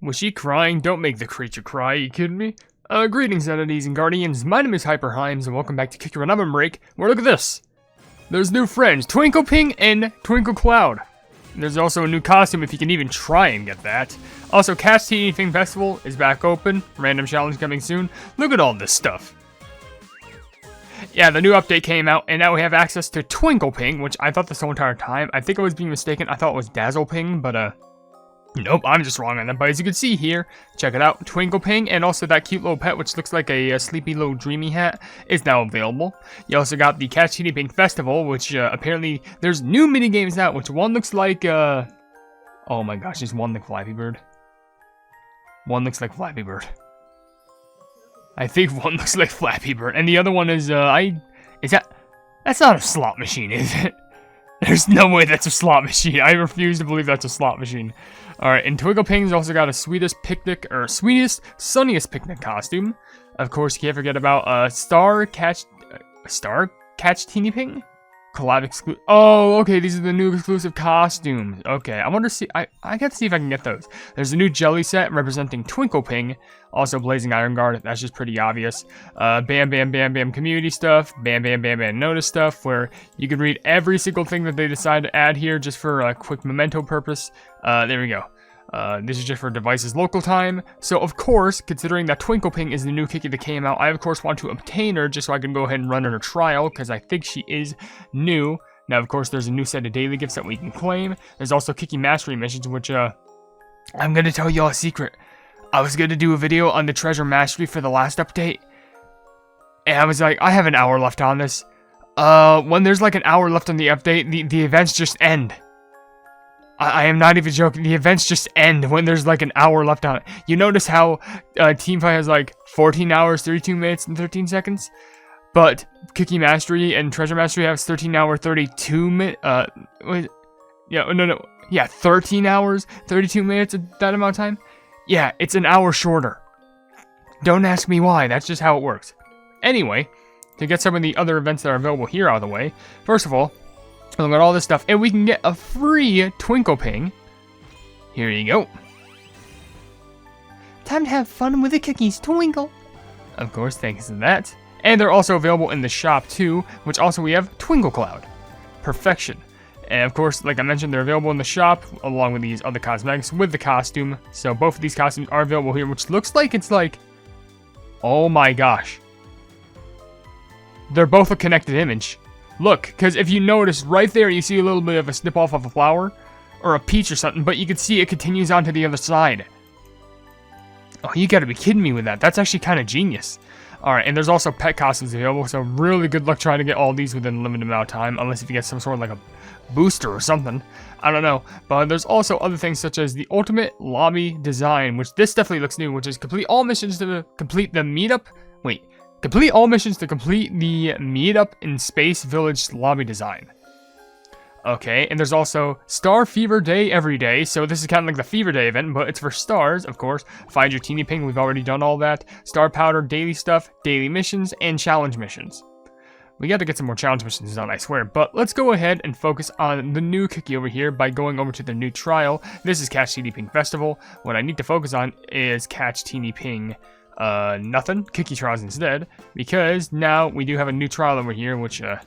Was she crying? Don't make the creature cry, you kidding me? Greetings, entities and guardians. My name is HyperHimes, and welcome back to Kick Your OvenBreak, where look at this. There's new friends, Twinkleping and Twinkle Cloud. There's also a new costume if you can even try and get that. Also, Teenieping Festival is back open. Random challenge coming soon. Look at all this stuff. Yeah, the new update came out, and now we have access to Twinkleping, which I thought this whole entire time. I think I was being mistaken. I thought it was Dazzleping, but nope, I'm just wrong on that. But as you can see here, check it out, Twinkleping, and also that cute little pet, which looks like a sleepy little dreamy hat, is now available. You also got the Teenieping Festival, which apparently there's new mini games out, which one looks like oh my gosh, there's one like Flappy Bird. One looks like Flappy Bird. I think one looks like Flappy Bird, and the other one is that's not a slot machine, is it? There's no way that's a slot machine. I refuse to believe that's a slot machine. Alright, and Twinkleping's also got a sweetest, sunniest picnic costume. Of course, you can't forget about Star Catch Teenieping? Collab exclusive. Oh, okay, these are the new exclusive costumes. Okay, I wonder I got to see if I can get those. There's a new jelly set representing Twinkleping. Also Blazing Iron Guard, that's just pretty obvious. Bam Bam Bam Bam community stuff, Bam Bam Bam Bam notice stuff, where you can read every single thing that they decide to add here just for a quick memento purpose. There we go. This is just for devices local time. So of course, considering that Twinkleping is the new Kiki that came out, I of course want to obtain her just so I can go ahead and run her a trial, because I think she is new. Now of course there's a new set of daily gifts that we can claim. There's also Kiki Mastery missions, which I'm gonna tell y'all a secret. I was gonna do a video on the treasure mastery for the last update, and I was like, I have an hour left on this. When there's like an hour left on the update, the events just end. I am not even joking, the events just end when there's like an hour left on it. You notice how Teamfight has like 14 hours, 32 minutes, and 13 seconds? But Kiki Mastery and Treasure Mastery has 13 hour, 32 minutes, yeah, 13 hours, 32 minutes, that amount of time? Yeah, it's an hour shorter. Don't ask me why, that's just how it works. Anyway, to get some of the other events that are available here out of the way, first of all, look at all this stuff, and we can get a free Twinkleping. Here you go. Time to have fun with the cookies, Twinkle. Of course, thanks to that. And they're also available in the shop too, which also we have Twinkle Cloud. Perfection. And of course, like I mentioned, they're available in the shop along with these other cosmetics with the costume. So both of these costumes are available here, which looks like it's like, oh my gosh. They're both a connected image. Look, because if you notice, right there you see a little bit of a snip off of a flower, or a peach or something, but you can see it continues on to the other side. Oh, you gotta be kidding me with that. That's actually kind of genius. Alright, and there's also pet costumes available, so really good luck trying to get all these within a limited amount of time, unless if you get some sort of like a booster or something. I don't know. But there's also other things such as the ultimate lobby design, which this definitely looks new, which is complete all missions to complete the meetup. Wait. Complete all missions to complete the Meetup in Space Village lobby design. Okay, and there's also Star Fever Day every day, so this is kind of like the Fever Day event, but it's for stars, of course. Find your Teenieping, we've already done all that. Star Powder, daily stuff, daily missions, and challenge missions. We got to get some more challenge missions done, I swear, but let's go ahead and focus on the new cookie over here by going over to the new trial. This is Catch Teenieping Festival. What I need to focus on is Catch Teenieping nothing, Kiki trials instead, because now we do have a new trial over here, which, yeah,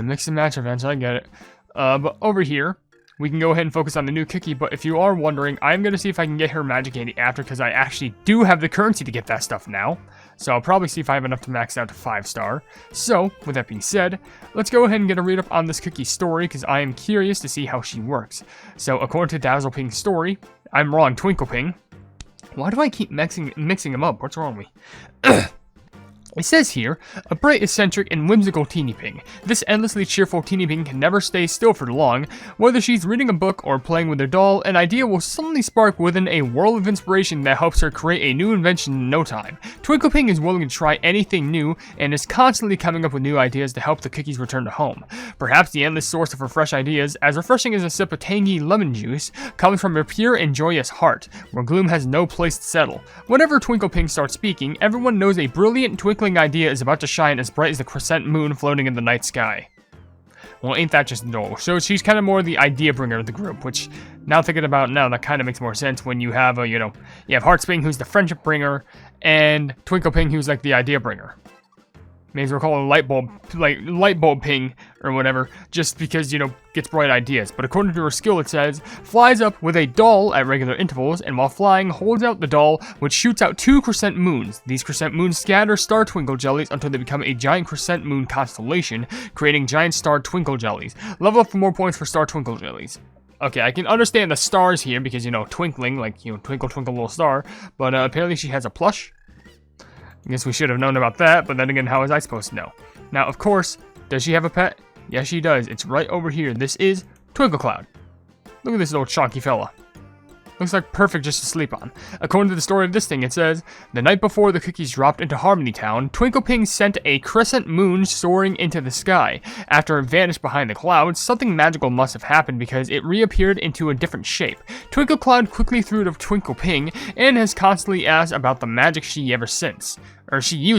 mix and match events, I get it. But over here, we can go ahead and focus on the new Kiki, but if you are wondering, I'm going to see if I can get her Magic Candy after, because I actually do have the currency to get that stuff now, so I'll probably see if I have enough to max out to 5-star. So, with that being said, let's go ahead and get a read up on this Kiki story, because I am curious to see how she works. So, according to Dazzleping's story, I'm wrong, Twinkleping. Why do I keep mixing them up? What's wrong with me? It says here, a bright, eccentric, and whimsical Teenieping. This endlessly cheerful Teenieping can never stay still for long. Whether she's reading a book or playing with her doll, an idea will suddenly spark within a whirl of inspiration that helps her create a new invention in no time. Twinkleping is willing to try anything new, and is constantly coming up with new ideas to help the cookies return to home. Perhaps the endless source of her fresh ideas, as refreshing as a sip of tangy lemon juice, comes from her pure and joyous heart, where gloom has no place to settle. Whenever Twinkleping starts speaking, everyone knows a brilliant twinkling idea is about to shine as bright as the crescent moon floating in the night sky. Well, ain't that just adorable? So she's kind of more the idea bringer of the group, which, now thinking about it now, that kind of makes more sense when you have, you have Heartsping, who's the friendship bringer, and Twinkleping, who's like the idea bringer. May as well call it light bulb ping, or whatever, just because, gets bright ideas. But according to her skill, it says, flies up with a doll at regular intervals, and while flying, holds out the doll, which shoots out 2 crescent moons. These crescent moons scatter star twinkle jellies until they become a giant crescent moon constellation, creating giant star twinkle jellies. Level up for more points for star twinkle jellies. Okay, I can understand the stars here, because, twinkling, like, twinkle, twinkle, little star, but apparently she has a plush. I guess we should have known about that, but then again, how was I supposed to know? Now, of course, does she have a pet? Yes, she does. It's right over here. This is Twinkle Cloud. Look at this little chonky fella. Looks like perfect just to sleep on. According to the story of this thing, it says, the night before the cookies dropped into Harmony Town, Twinkleping sent a crescent moon soaring into the sky. After it vanished behind the clouds, something magical must have happened because it reappeared into a different shape. Twinkle Cloud quickly threw to Twinkleping and has constantly asked about the magic she used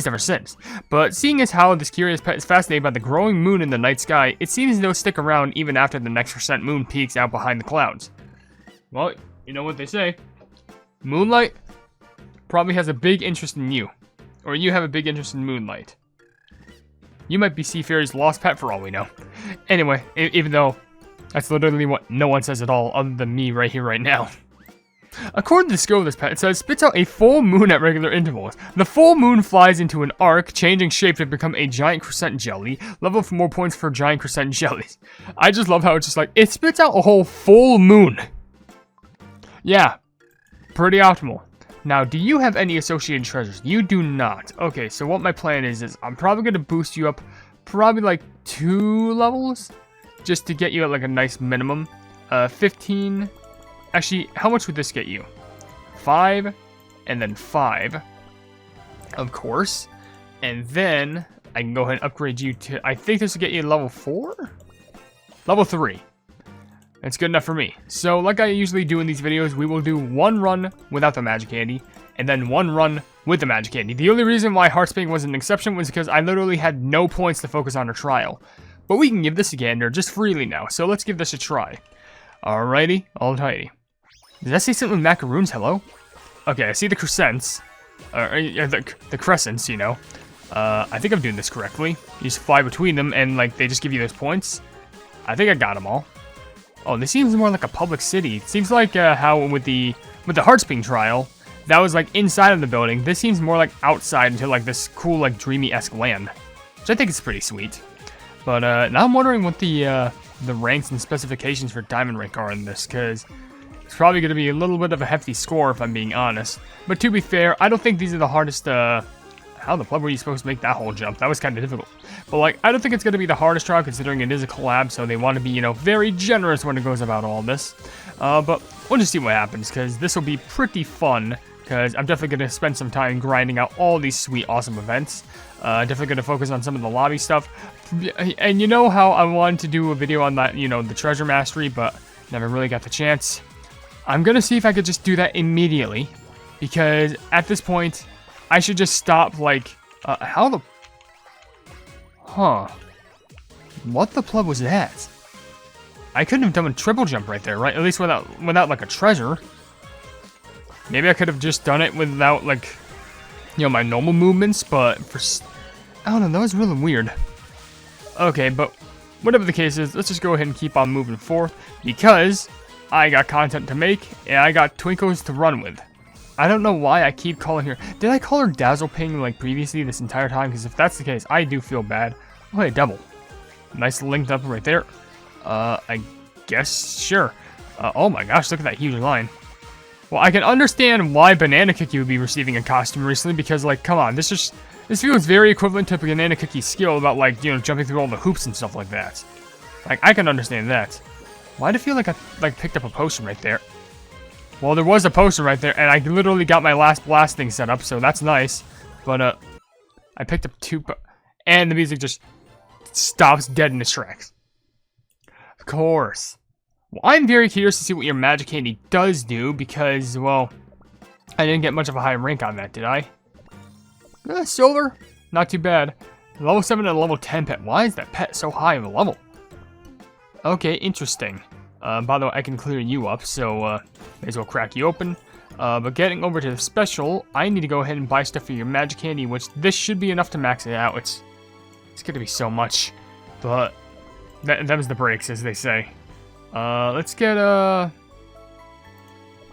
ever since. But seeing as how this curious pet is fascinated by the growing moon in the night sky, it seems they'll stick around even after the next crescent moon peeks out behind the clouds. Well, you know what they say. Moonlight probably has a big interest in you. Or you have a big interest in Moonlight. You might be Seafary's lost pet for all we know. Anyway, even though that's literally what no one says at all other than me right here, right now. According to the skill of this pet, it says, spits out a full moon at regular intervals. The full moon flies into an arc, changing shape to become a giant crescent jelly. Level for more points for giant crescent jellies. I just love how it's just like, it spits out a whole full moon. Yeah, pretty optimal. Now, do you have any associated treasures? You do not. Okay, so what my plan is I'm probably going to boost you up probably like 2 levels, just to get you at like a nice minimum. 15. Actually, how much would this get you? 5, and then 5, of course. And then I can go ahead and upgrade you to, I think this will get you level 4? Level 3. It's good enough for me. So, like I usually do in these videos, we will do 1 run without the magic candy, and then 1 run with the magic candy. The only reason why Heartsping was an exception was because I literally had no points to focus on her trial. But we can give this a gander just freely now, so let's give this a try. Alrighty, alrighty. Did that say something with macaroons? Hello? Okay, I see the crescents. The crescents, I think I'm doing this correctly. You just fly between them, and like they just give you those points. I think I got them all. Oh, this seems more like a public city. It seems like how with the Heartsping trial, that was like inside of the building. This seems more like outside into like this cool like dreamy-esque land, which I think is pretty sweet. But now I'm wondering what the ranks and specifications for Diamond Rank are in this, because it's probably going to be a little bit of a hefty score if I'm being honest. But to be fair, I don't think these are the hardest. How the fuck were you supposed to make that whole jump? That was kind of difficult. But, like, I don't think it's going to be the hardest trial, considering it is a collab, so they want to be, very generous when it goes about all this. But we'll just see what happens, because this will be pretty fun, because I'm definitely going to spend some time grinding out all these sweet, awesome events. Definitely going to focus on some of the lobby stuff. And you know how I wanted to do a video on that, the treasure mastery, but never really got the chance. I'm going to see if I could just do that immediately, because at this point, I should just stop, like, how the... Huh. What the plug was that? I couldn't have done a triple jump right there, right? At least without like, a treasure. Maybe I could have just done it without, like, my normal movements, but for... I don't know, that was really weird. Okay, but whatever the case is, let's just go ahead and keep on moving forth, because I got content to make, and I got Twinkles to run with. I don't know why I keep calling her... Did I call her Dazzleping, like, previously this entire time? Because if that's the case, I do feel bad. Oh, hey, double. Nice linked up right there. I guess, sure. Oh my gosh, look at that huge line. Well, I can understand why Banana Cookie would be receiving a costume recently, because, like, come on, this feels very equivalent to Banana Cookie's skill about, like, jumping through all the hoops and stuff like that. Like, I can understand that. Why do I feel like I, like, picked up a potion right there? Well, there was a poster right there, and I literally got my last blast thing set up, so that's nice. But, I picked up 2, and the music just stops dead in its tracks. Of course. Well, I'm very curious to see what your magic candy does do, because, well, I didn't get much of a high rank on that, did I? Silver? Not too bad. Level 7 and level 10 pet. Why is that pet so high of a level? Okay, interesting. By the way, I can clear you up, so may as well crack you open. But getting over to the special, I need to go ahead and buy stuff for your magic candy, which this should be enough to max it out. It's gonna be so much, but them's the breaks, as they say. Let's get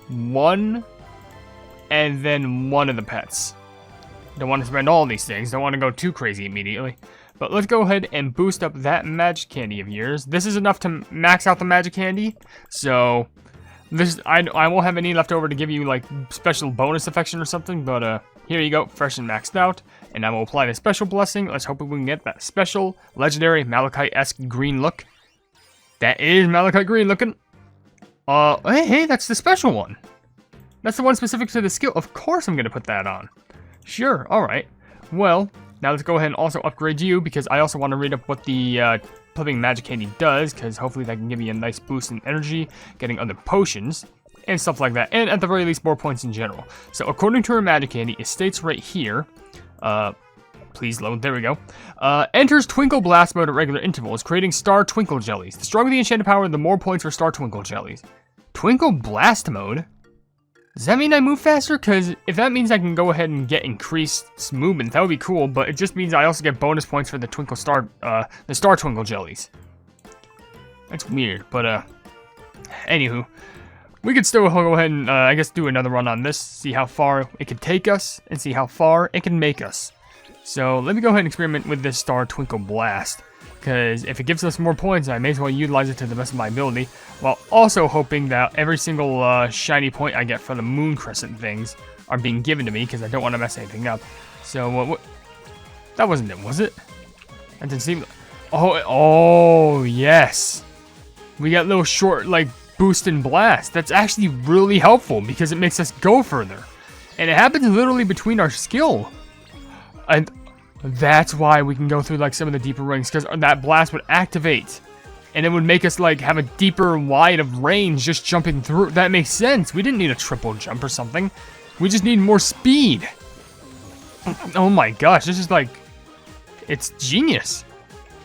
one, and then one of the pets. Don't want to spend all these things. Don't want to go too crazy immediately. But let's go ahead and boost up that magic candy of yours. This is enough to max out the magic candy, so this I won't have any left over to give you like special bonus affection or something. But here you go, fresh and maxed out, and I will apply the special blessing. Let's hope we can get that special legendary Malachite-esque green look. That is Malachite green looking. Hey, that's the special one. That's the one specific to the skill. Of course I'm gonna put that on. Sure, alright. Well, now let's go ahead and also upgrade you, because I also want to read up what the Flipping Magic Candy does, because hopefully that can give you a nice boost in energy, getting other potions, and stuff like that, and at the very least, more points in general. So according to our Magic Candy, it states right here, please load, there we go, enters Twinkle Blast mode at regular intervals, creating Star Twinkle Jellies. The stronger the enchanted power, the more points for Star Twinkle Jellies. Twinkle Blast mode? Does that mean I move faster? Because if that means I can go ahead and get increased movement, that would be cool, but it just means I also get bonus points for the the Star Twinkle Jellies. That's weird, but anywho, we could still go ahead and, I guess, do another run on this, see how far it can take us, and see how far it can make us. So, let me go ahead and experiment with this Star Twinkle Blast, because if it gives us more points, I may as well utilize it to the best of my ability, while also hoping that every single shiny point I get for the Moon Crescent things are being given to me, because I don't want to mess anything up. So, what? That wasn't it, was it? That didn't seem... Oh, yes! We got a little short, like, boost and blast. That's actually really helpful, because it makes us go further. And it happens literally between our skill. And that's why we can go through like some of the deeper rings, because that blast would activate and it would make us like have a deeper wide of range just jumping through. That makes sense. We didn't need a triple jump or something. We just need more speed. Oh my gosh, this is like, it's genius.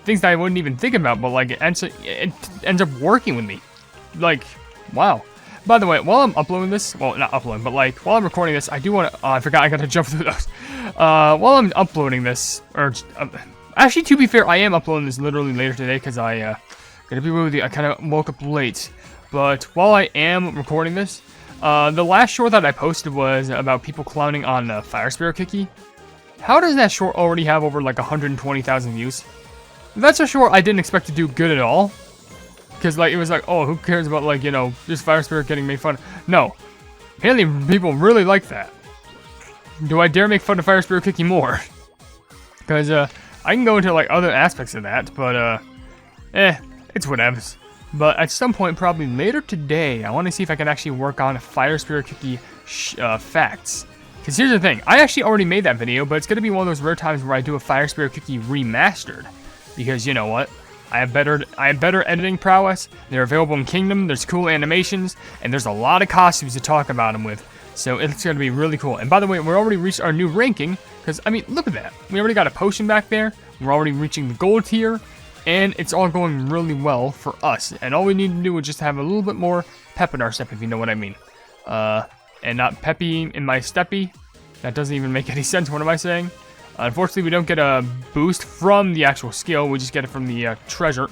Things that I wouldn't even think about, but like it ends up working with me. Like, wow. By the way, while I'm uploading this, well, not uploading, but like, while I'm recording this, I do want to, I forgot I got to jump through those. While I'm uploading this, or, actually, to be fair, I am uploading this literally later today, because gonna be real with you, I kind of woke up late. But while I am recording this, the last short that I posted was about people clowning on Fire Spirit Kiki. How does that short already have over like 120,000 views? That's a short I didn't expect to do good at all. Because, like, it was like, oh, who cares about, like, you know, just Fire Spirit getting made fun of? No. Apparently, people really like that. Do I dare make fun of Fire Spirit Kiki more? Because, I can go into, like, other aspects of that, but, it's whatevs. But at some point, probably later today, I want to see if I can actually work on Fire Spirit Kiki facts. Because here's the thing, I actually already made that video, but it's going to be one of those rare times where I do a Fire Spirit Kiki remastered. Because, you know what? I have better editing prowess. They're available in Kingdom. There's cool animations, and there's a lot of costumes to talk about them with. So it's going to be really cool. And by the way, we're already reached our new ranking, because, I mean, look at that. We already got a potion back there. We're already reaching the gold tier, and it's all going really well for us. And all we need to do is just have a little bit more pep in our step, if you know what I mean. And not peppy in my steppy. That doesn't even make any sense. What am I saying? Unfortunately, we don't get a boost from the actual skill. We just get it from the treasure.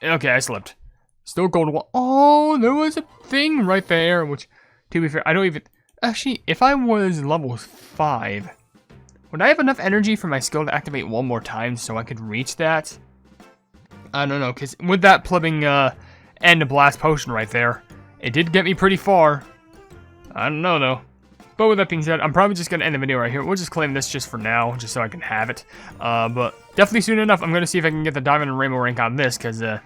Okay, I slipped. Still gold. Oh, there was a thing right there. Which, to be fair, I don't even... Actually, if I was level 5, would I have enough energy for my skill to activate one more time so I could reach that? I don't know, because with that plumbing and the blast potion right there, it did get me pretty far. I don't know, though. But with that being said, I'm probably just going to end the video right here. We'll just claim this just for now, just so I can have it. But definitely soon enough, I'm going to see if I can get the Diamond and Rainbow rank on this, because, yeah,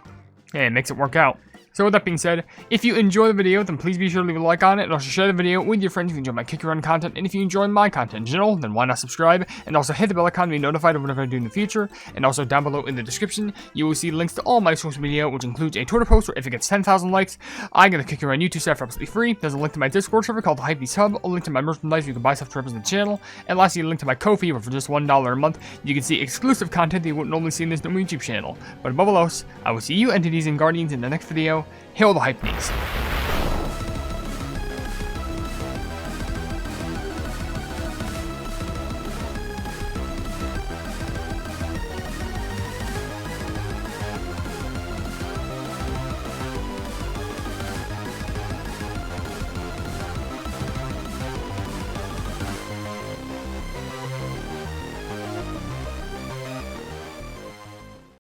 it makes it work out. So with that being said, if you enjoy the video, then please be sure to leave a like on it, and also share the video with your friends if you enjoy my Kick Your Run content, and if you enjoy my content in general, then why not subscribe, and also hit the bell icon to be notified of whatever I do in the future, and also down below in the description, you will see links to all my social media, which includes a Twitter post where if it gets 10,000 likes, I get a Kick Your Run YouTube set for absolutely free. There's a link to my Discord server called the Hypenese Hub, a link to my merchandise where you can buy stuff to represent the channel, and lastly, a link to my Ko-fi where for just $1 a month, you can see exclusive content that you wouldn't normally see in this normal YouTube channel. But above all else, I will see you entities and guardians in the next video. Hail the Hypenese.